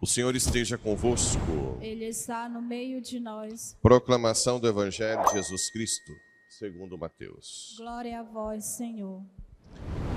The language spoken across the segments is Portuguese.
O Senhor esteja convosco. Ele está no meio de nós. Proclamação do Evangelho de Jesus Cristo, segundo Mateus. Glória a vós, Senhor.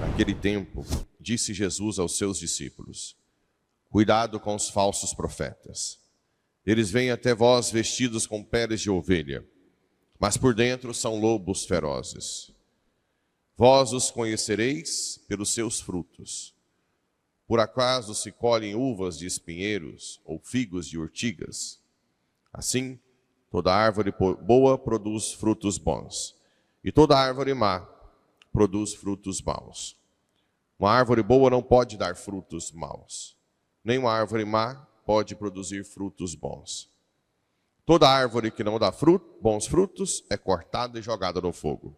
Naquele tempo, disse Jesus aos seus discípulos: Cuidado com os falsos profetas. Eles vêm até vós vestidos com peles de ovelha, mas por dentro são lobos ferozes. Vós os conhecereis pelos seus frutos. Por acaso se colhem uvas de espinheiros ou figos de urtigas? Assim, toda árvore boa produz frutos bons, e toda árvore má produz frutos maus. Uma árvore boa não pode dar frutos maus, nem uma árvore má pode produzir frutos bons. Toda árvore que não dá bons frutos é cortada e jogada no fogo.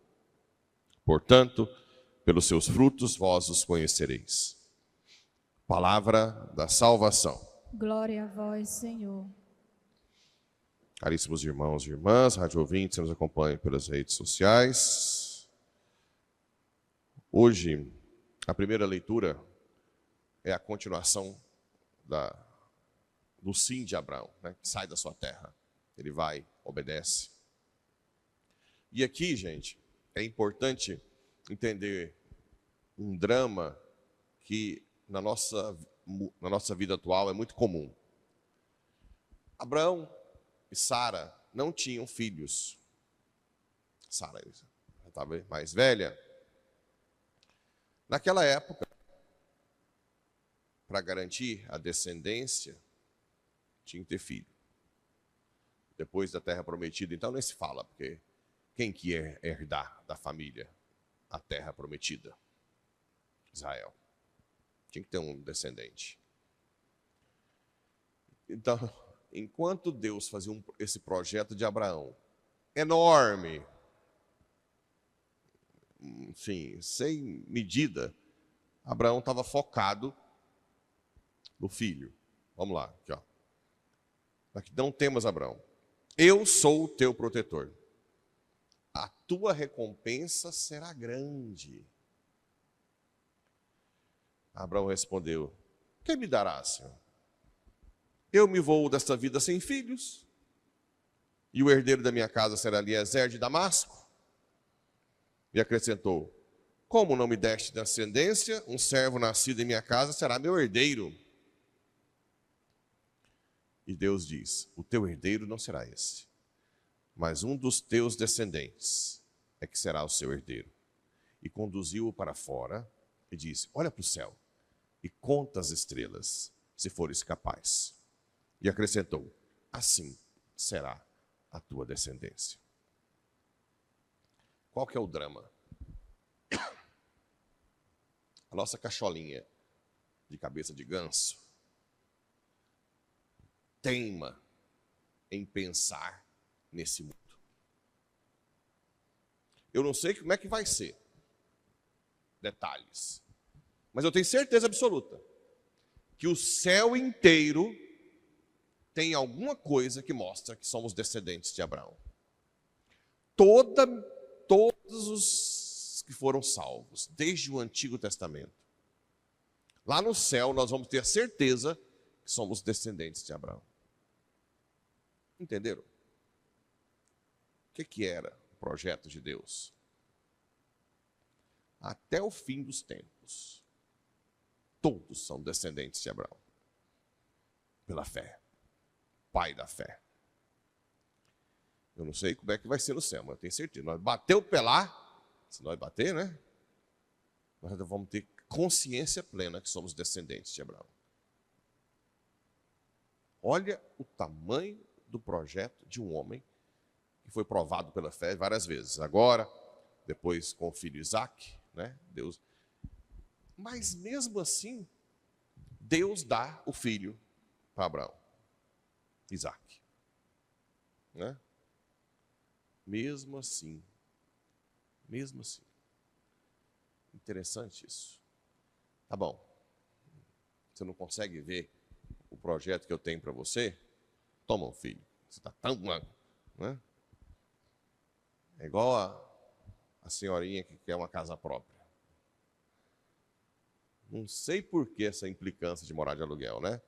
Portanto, pelos seus frutos vós os conhecereis. Palavra da salvação. Glória a vós, Senhor. Caríssimos irmãos e irmãs, rádio ouvintes que nos acompanham pelas redes sociais. Hoje, a primeira leitura é a continuação do sim de Abraão, né, que sai da sua terra. Ele vai, obedece. E aqui, gente, é importante entender um drama que na nossa vida atual é muito comum. Abraão e Sara não tinham filhos. Sara já estava mais velha. Naquela época, para garantir a descendência, tinha que ter filho. Depois da terra prometida, então nem se fala, porque quem que ia herdar da família a terra prometida? Israel. Tinha que ter um descendente. Então, enquanto Deus fazia esse projeto de Abraão, enorme, enfim, sem medida, Abraão estava focado no filho. Vamos lá, aqui, ó. Aqui não temas, Abraão. Eu sou o teu protetor. A tua recompensa será grande. Abraão respondeu: que me darás, Senhor? Eu me vou desta vida sem filhos, e o herdeiro da minha casa será Eliezer de Damasco. E acrescentou: como não me deste descendência, um servo nascido em minha casa será meu herdeiro. E Deus diz: o teu herdeiro não será esse, mas um dos teus descendentes é que será o seu herdeiro. E conduziu-o para fora e disse: olha para o céu e conta as estrelas, se fores capaz. E acrescentou: assim será a tua descendência. Qual que é o drama? A nossa cacholinha de cabeça de ganso teima em pensar nesse mundo. Eu não sei como é que vai ser, detalhes, mas eu tenho certeza absoluta que o céu inteiro tem alguma coisa que mostra que somos descendentes de Abraão. Todos os que foram salvos, desde o Antigo Testamento, lá no céu nós vamos ter a certeza que somos descendentes de Abraão. Entenderam? O que era o projeto de Deus? Até o fim dos tempos, todos são descendentes de Abraão, pela fé, pai da fé. Eu não sei como é que vai ser no céu, mas eu tenho certeza. Nós bateu o pé lá, se nós bater, né? Nós vamos ter consciência plena que somos descendentes de Abraão. Olha o tamanho do projeto de um homem que foi provado pela fé várias vezes. Agora, depois com o filho Isaac, né? Deus. Mas mesmo assim, Deus dá o filho para Abraão, Isaac, né? Mesmo assim, interessante isso. Tá bom, você não consegue ver o projeto que eu tenho para você? Toma, filho, você está tão... Né? É igual a senhorinha que quer uma casa própria. Não sei por que essa implicância de morar de aluguel, né?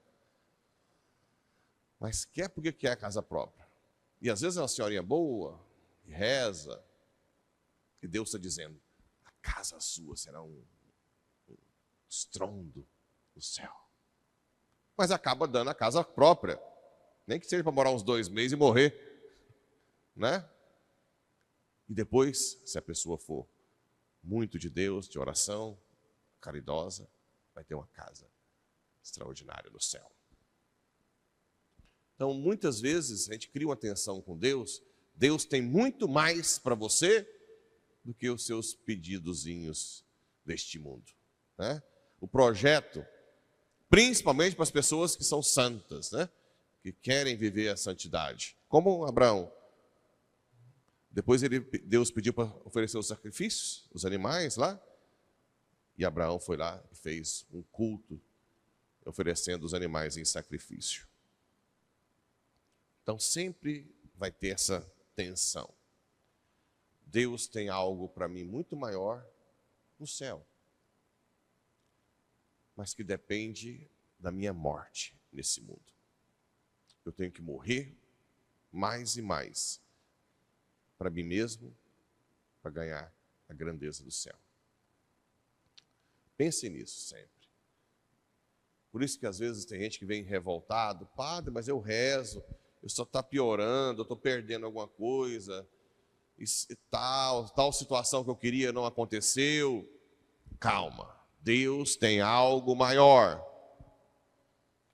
Mas quer porque quer a casa própria. E às vezes é uma senhorinha boa, que reza, e Deus está dizendo, a casa sua será um estrondo do céu. Mas acaba dando a casa própria. Nem que seja para morar uns 2 meses e morrer. Né? E depois, se a pessoa for muito de Deus, de oração, caridosa, vai ter uma casa extraordinária no céu. Então, muitas vezes, a gente cria uma tensão com Deus. Deus tem muito mais para você do que os seus pedidozinhos deste mundo. Né? O projeto, principalmente para as pessoas que são santas, né? Que querem viver a santidade. Como Abraão. Depois Deus pediu para oferecer os sacrifícios, os animais lá. E Abraão foi lá e fez um culto, oferecendo os animais em sacrifício. Então sempre vai ter essa tensão. Deus tem algo para mim muito maior no céu. Mas que depende da minha morte nesse mundo. Eu tenho que morrer mais e mais para mim mesmo, para ganhar a grandeza do céu. Pense nisso sempre. Por isso que às vezes tem gente que vem revoltado, padre, mas eu rezo, eu só está piorando, eu estou perdendo alguma coisa, e tal situação que eu queria não aconteceu. Calma, Deus tem algo maior.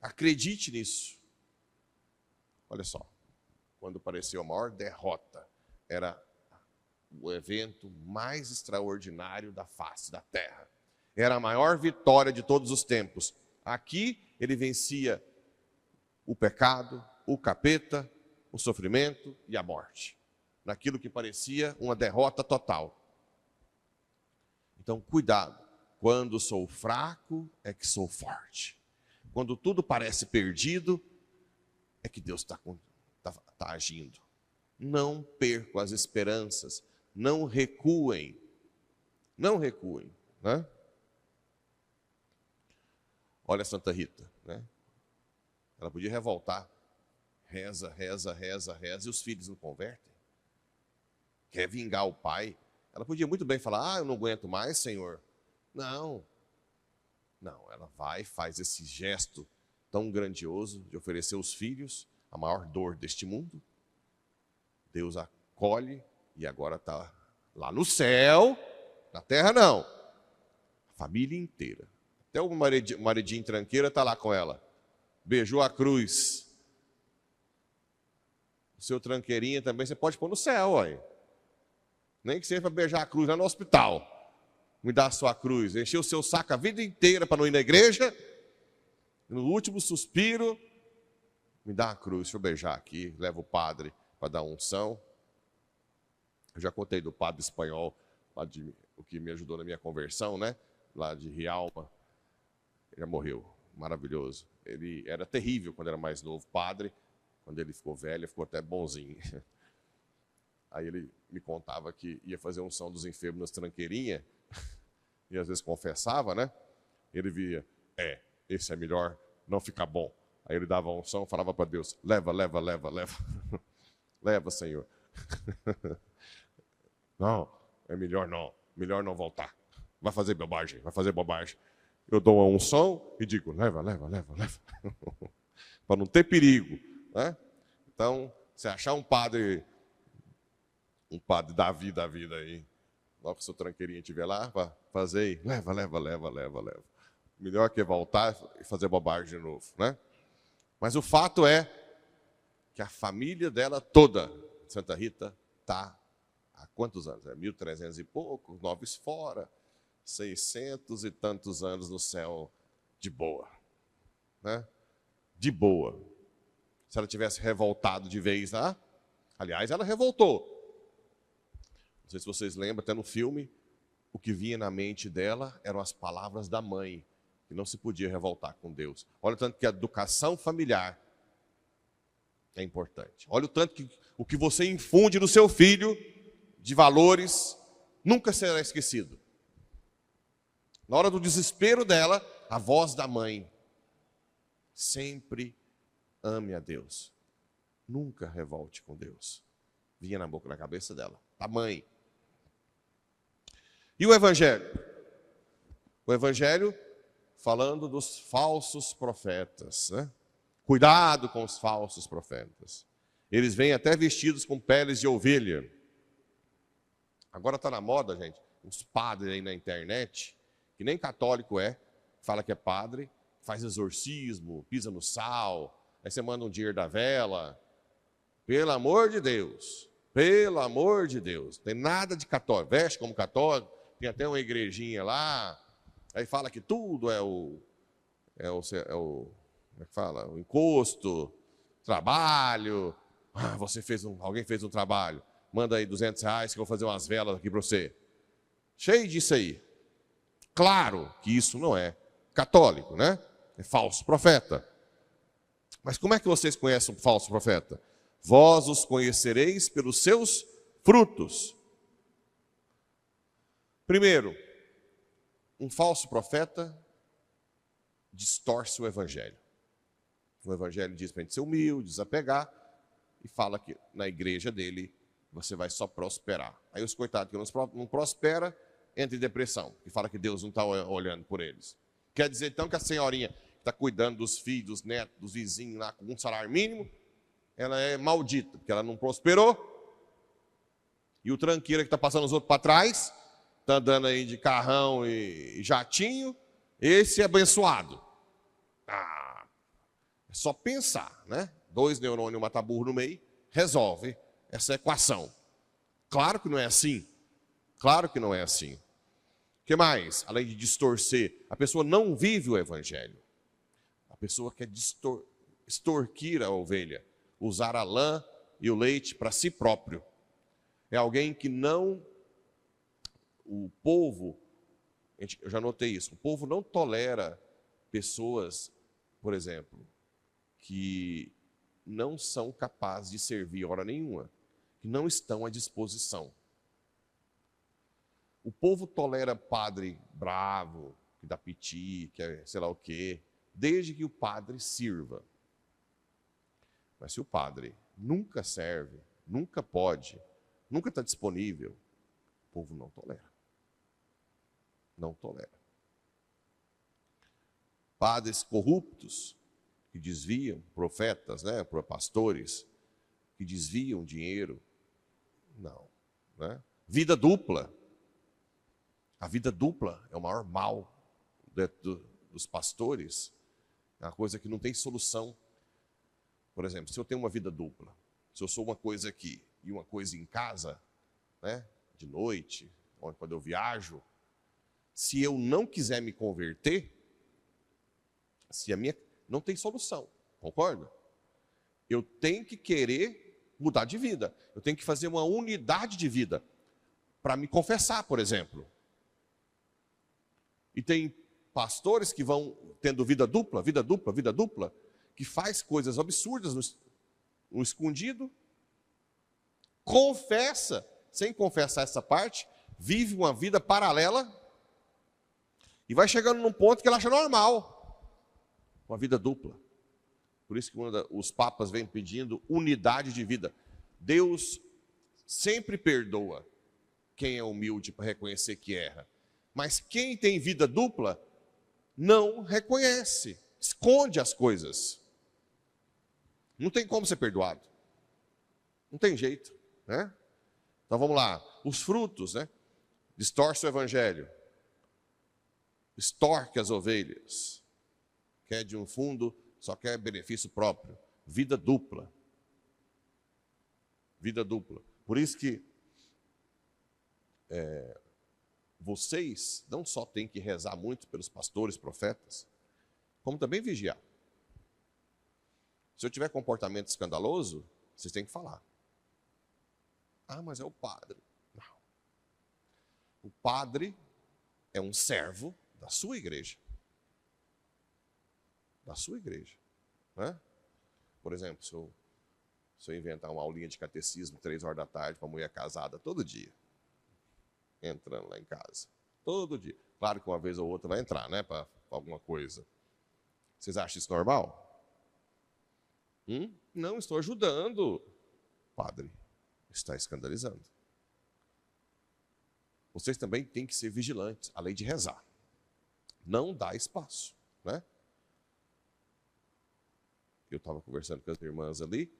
Acredite nisso. Olha só, quando apareceu a maior derrota, era o evento mais extraordinário da face da terra. Era a maior vitória de todos os tempos. Aqui ele vencia o pecado, o capeta, o sofrimento e a morte. Naquilo que parecia uma derrota total. Então, cuidado. Quando sou fraco, é que sou forte. Quando tudo parece perdido, é que Deus está agindo. Não percam as esperanças. Não recuem. Não recuem. Né? Olha a Santa Rita. Né? Ela podia revoltar. Reza, reza, reza, reza. E os filhos não convertem. Quer vingar o pai. Ela podia muito bem falar, eu não aguento mais, Senhor. Não. Não, ela vai e faz esse gesto tão grandioso de oferecer os filhos, a maior dor deste mundo. Deus acolhe e agora está lá no céu, na terra não. A família inteira. Até o maridinho tranqueira está lá com ela. Beijou a cruz. O seu tranqueirinha também você pode pôr no céu, olha. Nem que seja para beijar a cruz lá no hospital. Me dá a sua cruz. Encher o seu saco a vida inteira para não ir na igreja. No último suspiro, me dá a cruz, deixa eu beijar aqui. Leva o padre para dar unção. Eu já contei do padre espanhol, o que me ajudou na minha conversão, né? Lá de Rialma. Ele já morreu. Maravilhoso. Ele era terrível quando era mais novo, padre. Quando ele ficou velho, ficou até bonzinho. Aí ele me contava que ia fazer unção dos enfermos nas tranqueirinhas, e às vezes confessava, né? Ele via, esse é melhor não ficar bom. Aí ele dava a unção, falava para Deus, leva, leva, leva, leva. Leva, Senhor. Não, é melhor não voltar. Vai fazer bobagem, vai fazer bobagem. Eu dou a unção e digo, leva, leva, leva, leva. Para não ter perigo, né? Então, se achar um padre da vida aí, logo que o seu tranqueirinho estiver lá, para fazer, leva, leva, leva, leva, leva. Melhor que voltar e fazer bobagem de novo, né? Mas o fato é que a família dela toda, Santa Rita, está há quantos anos? 1.300 e pouco, 9 fora, 600 e tantos anos no céu de boa, né? De boa. Se ela tivesse revoltado de vez lá, aliás, ela revoltou. Não sei se vocês lembram, até no filme, o que vinha na mente dela eram as palavras da mãe, que não se podia revoltar com Deus. Olha tanto que a educação familiar É importante. Olha o tanto que o que você infunde no seu filho de valores nunca será esquecido. Na hora do desespero dela, a voz da mãe: sempre ame a Deus. Nunca revolte com Deus. Vinha na cabeça dela. A mãe. E o Evangelho? O Evangelho falando dos falsos profetas, né? Cuidado com os falsos profetas. Eles vêm até vestidos com peles de ovelha. Agora está na moda, gente, uns padres aí na internet, que nem católico fala que é padre, faz exorcismo, pisa no sal, aí você manda um dinheiro da vela. Pelo amor de Deus, não tem nada de católico, veste como católico, tem até uma igrejinha lá, aí fala que tudo como é que fala? O encosto, trabalho. Alguém fez um trabalho, manda aí R$200 que eu vou fazer umas velas aqui para você. Cheio disso aí. Claro que isso não é católico, né? É falso profeta. Mas como é que vocês conhecem um falso profeta? Vós os conhecereis pelos seus frutos. Primeiro, um falso profeta distorce o evangelho. O evangelho diz para a gente ser humilde, desapegar, e fala que na igreja dele você vai só prosperar. Aí os coitados que não prosperam entram em depressão, e fala que Deus não está olhando por eles. Quer dizer então que a senhorinha que está cuidando dos filhos, dos netos, dos vizinhos lá com um salário mínimo, ela é maldita, porque ela não prosperou. E o tranqueira que está passando os outros para trás, está andando aí de carrão e jatinho, esse é abençoado. É só pensar, né? 2 neurônios, matar burro no meio, resolve essa equação. Claro que não é assim. Claro que não é assim. O que mais? Além de distorcer, a pessoa não vive o evangelho. A pessoa quer extorquir a ovelha, usar a lã e o leite para si próprio. É alguém que não... O povo, eu já notei isso, o povo não tolera pessoas, por exemplo, que não são capazes de servir hora nenhuma, que não estão à disposição. O povo tolera padre bravo, que dá piti, que é sei lá o quê, desde que o padre sirva. Mas se o padre nunca serve, nunca pode, nunca está disponível, o povo não tolera. Não tolera. Padres corruptos, que desviam, profetas, né, pastores, que desviam dinheiro, não. Né? Vida dupla. A vida dupla é o maior mal dos pastores, é uma coisa que não tem solução. Por exemplo, se eu tenho uma vida dupla, se eu sou uma coisa aqui e uma coisa em casa, né, de noite, ou quando eu viajo, se eu não quiser me converter, não tem solução, concorda? Eu tenho que querer mudar de vida, eu tenho que fazer uma unidade de vida para me confessar, por exemplo. E tem pastores que vão tendo vida dupla, que faz coisas absurdas no escondido, confessa, sem confessar essa parte, vive uma vida paralela e vai chegando num ponto que ela acha normal. Uma vida dupla. Por isso que os papas vêm pedindo unidade de vida. Deus sempre perdoa quem é humilde para reconhecer que erra. Mas quem tem vida dupla não reconhece, esconde as coisas. Não tem como ser perdoado. Não tem jeito, né? Então vamos lá. Os frutos, né? Distorce o evangelho. Extorque as ovelhas. Quer de um fundo, só quer benefício próprio. Vida dupla. Vida dupla. Por isso que vocês não só têm que rezar muito pelos pastores, profetas, como também vigiar. Se eu tiver comportamento escandaloso, vocês têm que falar. Ah, mas é o padre. Não. O padre é um servo da sua igreja. Da sua igreja. Né? Por exemplo, se eu Se eu inventar uma aulinha de catecismo, 3 horas da tarde, para a mulher casada, todo dia. Entrando lá em casa. Todo dia. Claro que uma vez ou outra vai entrar, né? Para alguma coisa. Vocês acham isso normal? Não, estou ajudando. Padre, está escandalizando. Vocês também têm que ser vigilantes, além de rezar. Não dá espaço, né? Eu estava conversando com as irmãs ali.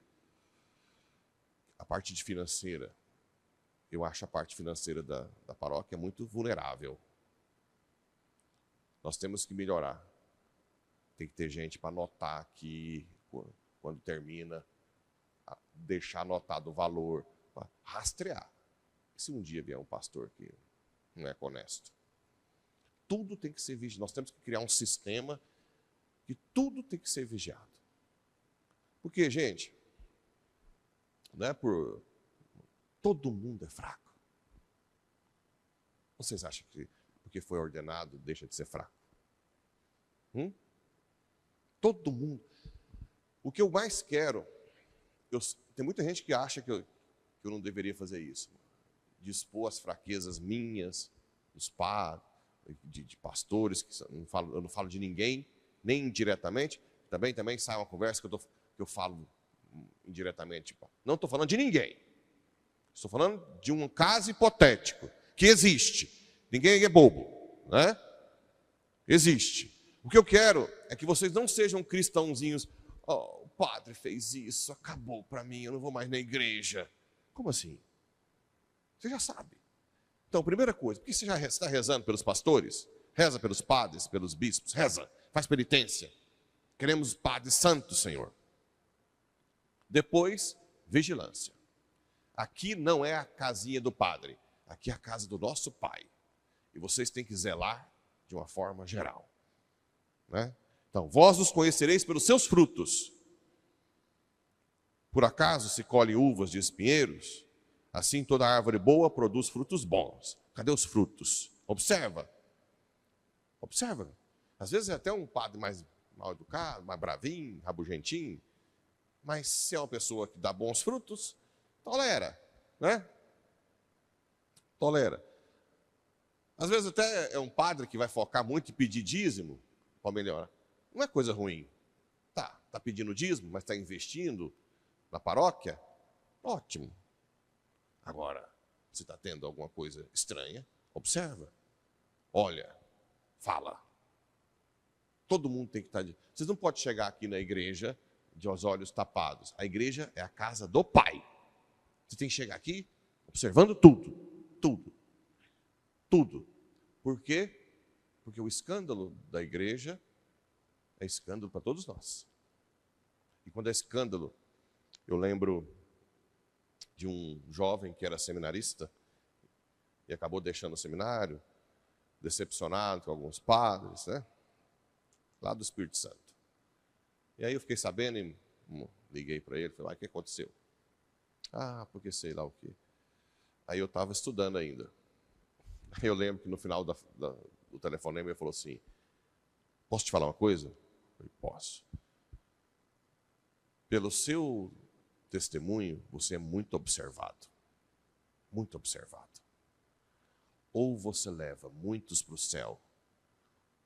A parte de financeira, eu acho a parte financeira da paróquia muito vulnerável. Nós temos que melhorar. Tem que ter gente para anotar aqui, quando termina, deixar anotado o valor, rastrear. E se um dia vier um pastor que não é honesto? Tudo tem que ser vigiado. Nós temos que criar um sistema que tudo tem que ser vigiado. Porque, gente, não é por... Todo mundo é fraco. Vocês acham que porque foi ordenado deixa de ser fraco? Todo mundo. O que eu mais quero... tem muita gente que acha que eu não deveria fazer isso. De expor as fraquezas minhas, dos padres, de pastores, que eu não falo de ninguém, nem indiretamente. Também sai uma conversa que eu falo indiretamente. Não estou falando de ninguém. Estou falando de um caso hipotético, que existe. Ninguém é bobo, né? Existe. O que eu quero é que vocês não sejam cristãozinhos. Oh, o padre fez isso, acabou para mim, eu não vou mais na igreja. Como assim? Você já sabe. Então, primeira coisa, por que você já está rezando pelos pastores? Reza pelos padres, pelos bispos, reza, faz penitência. Queremos padres santos, Senhor. Depois, vigilância. Aqui não é a casinha do padre, aqui é a casa do nosso Pai. E vocês têm que zelar de uma forma geral. Né? Então, vós os conhecereis pelos seus frutos. Por acaso se colhe uvas de espinheiros? Assim toda árvore boa produz frutos bons. Cadê os frutos? Observa. Observa. Às vezes é até um padre mais mal educado, mais bravinho, rabugentinho. Mas se é uma pessoa que dá bons frutos, tolera, né? Tolera. Às vezes até é um padre que vai focar muito em pedir dízimo para melhorar. Não é coisa ruim. Tá pedindo dízimo, mas está investindo na paróquia? Ótimo. Agora, se está tendo alguma coisa estranha, observa. Olha, fala. Todo mundo tem que estar... Vocês não podem chegar aqui na igreja de os olhos tapados. A igreja é a casa do Pai. Você tem que chegar aqui observando tudo. Tudo. Por quê? Porque o escândalo da igreja é escândalo para todos nós. E quando é escândalo, eu lembro de um jovem que era seminarista e acabou deixando o seminário, decepcionado com alguns padres, né? Lá do Espírito Santo. E aí eu fiquei sabendo e liguei para ele, falei, o que aconteceu? Porque sei lá o quê. Aí eu estava estudando ainda. Aí eu lembro que no final do telefonema ele falou assim, posso te falar uma coisa? Eu falei, posso. Pelo seu testemunho, você é muito observado. Muito observado. Ou você leva muitos para o céu,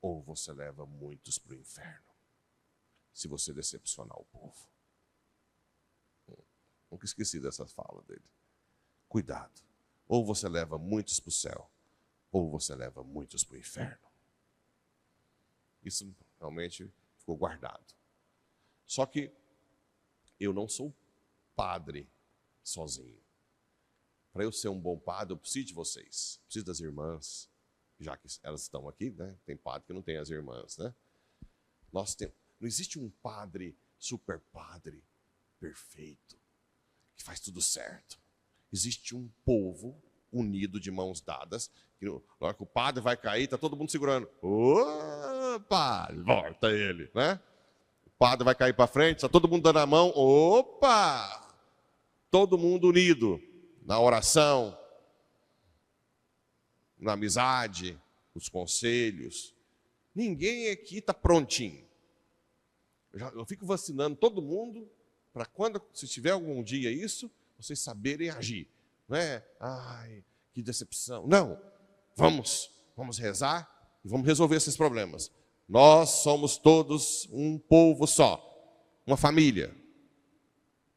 ou você leva muitos para o inferno. Se você decepcionar o povo. Nunca esqueci dessa fala dele. Cuidado. Ou você leva muitos para o céu, ou você leva muitos para o inferno. Isso realmente ficou guardado. Só que eu não sou padre sozinho. Para eu ser um bom padre, eu preciso de vocês. Preciso das irmãs, já que elas estão aqui, né? Tem padre que não tem as irmãs, né? Nós temos. Não existe um padre, super padre, perfeito, que faz tudo certo. Existe um povo unido de mãos dadas, que na hora que o padre vai cair, está todo mundo segurando. Opa! Volta ele, né? O padre vai cair para frente, está todo mundo dando a mão. Opa! Todo mundo unido na oração, na amizade, nos conselhos. Ninguém aqui está prontinho. Eu fico vacinando todo mundo para quando, se tiver algum dia isso, vocês saberem agir. Não é, ai, que decepção. Não, vamos rezar e vamos resolver esses problemas. Nós somos todos um povo só, uma família.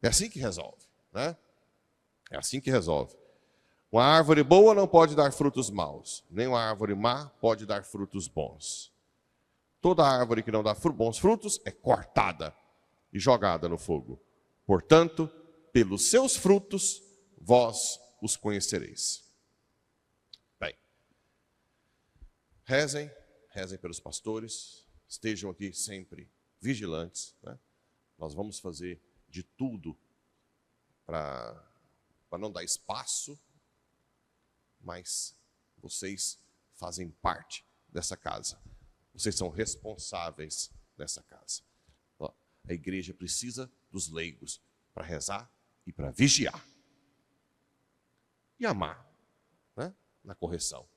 É assim que resolve, né? É assim que resolve. Uma árvore boa não pode dar frutos maus, nem uma árvore má pode dar frutos bons. Toda árvore que não dá bons frutos é cortada e jogada no fogo. Portanto, pelos seus frutos, vós os conhecereis. Bem, rezem pelos pastores, estejam aqui sempre vigilantes, né? Nós vamos fazer de tudo para não dar espaço, mas vocês fazem parte dessa casa. Vocês são responsáveis dessa casa. A igreja precisa dos leigos para rezar e para vigiar. E amar, né? Na correção.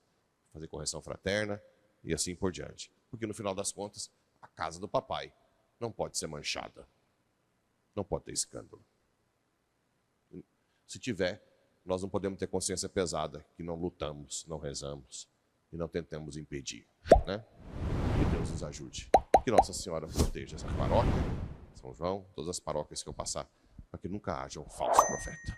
Fazer correção fraterna e assim por diante. Porque no final das contas, a casa do papai não pode ser manchada. Não pode ter escândalo. Se tiver, nós não podemos ter consciência pesada, que não lutamos, não rezamos e não tentamos impedir, né? Que Deus nos ajude. Que Nossa Senhora proteja essa paróquia, São João, todas as paróquias que eu passar, para que nunca haja um falso profeta.